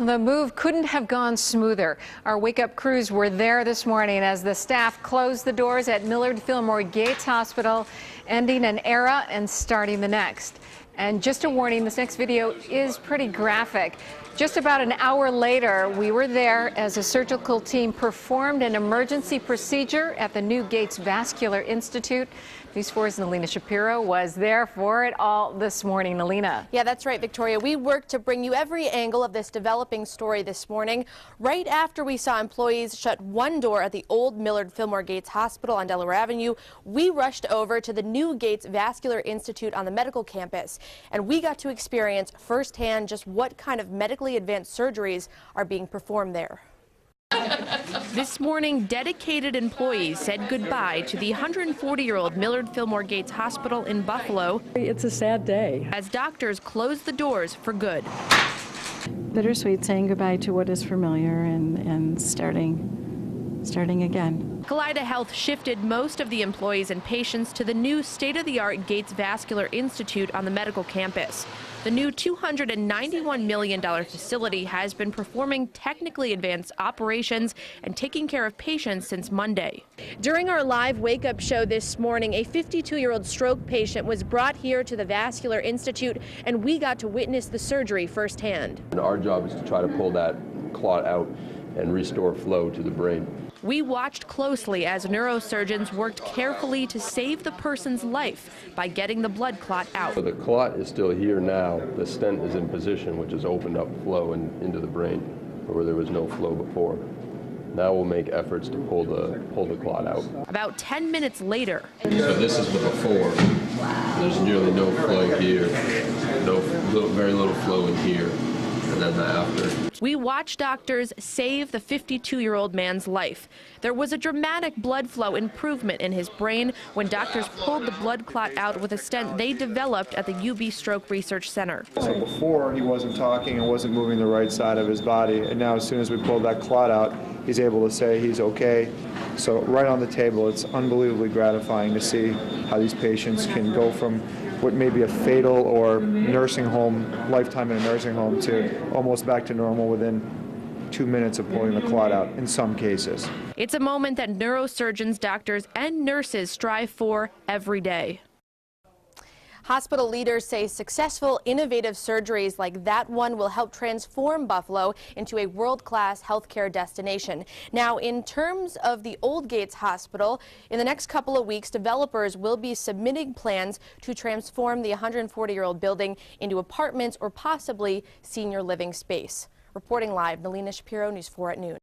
The move couldn't have gone smoother. Our wake-up crews were there this morning as the staff closed the doors at Millard Fillmore Gates Hospital, ending an era and starting the next. And just a warning, this next video is pretty graphic. Just about an hour later, we were there as a surgical team performed an emergency procedure at the new Gates Vascular Institute. News 4's Nalina Shapiro was there for it all this morning. Nalina. Yeah, that's right, Victoria. We worked to bring you every angle of this developing story this morning. Right after we saw employees shut one door at the old Millard Fillmore Gates Hospital on Delaware Avenue, we rushed over to the new Gates Vascular Institute on the medical campus, and we got to experience firsthand just what kind of medically advanced surgeries are being performed there. This morning, dedicated employees said goodbye to the 140-year-old Millard Fillmore Gates Hospital in Buffalo. It's a sad day. As doctors closed the doors for good. Bittersweet, saying goodbye to what is familiar and starting again. Kaleida Health shifted most of the employees and patients to the new state-of-the-art Gates Vascular Institute on the medical campus. The new $291 million facility has been performing technically advanced operations and taking care of patients since Monday. During our live wake-up show this morning, a 52-year-old stroke patient was brought here to the Vascular Institute, and we got to witness the surgery firsthand. And our job is to try to pull that clot out and restore flow to the brain. We watched closely as neurosurgeons worked carefully to save the person's life by getting the blood clot out. So the clot is still here now. The stent is in position, which has opened up flow into the brain where there was no flow before. Now we'll make efforts to pull the clot out. About 10 minutes later. So this is the before. There's nearly no flow here, very little flow in here, and then the after. We watched doctors save the 52-year-old man's life. There was a dramatic blood flow improvement in his brain when doctors pulled the blood clot out with a stent they developed at the UB Stroke Research Center. So before he wasn't talking and wasn't moving the right side of his body, and now as soon as we pulled that clot out, he's able to say he's okay. So right on the table, it's unbelievably gratifying to see how these patients can go from what may be a fatal or nursing home, lifetime in a nursing home, to almost back to normal within 2 minutes of pulling the clot out in some cases. It's a moment that neurosurgeons, doctors, and nurses strive for every day. Hospital leaders say successful, innovative surgeries like that one will help transform Buffalo into a world-class healthcare destination. Now, in terms of the old Gates Hospital, in the next couple of weeks, developers will be submitting plans to transform the 140-year-old building into apartments or possibly senior living space. Reporting live, Nalina Shapiro, News 4 at noon.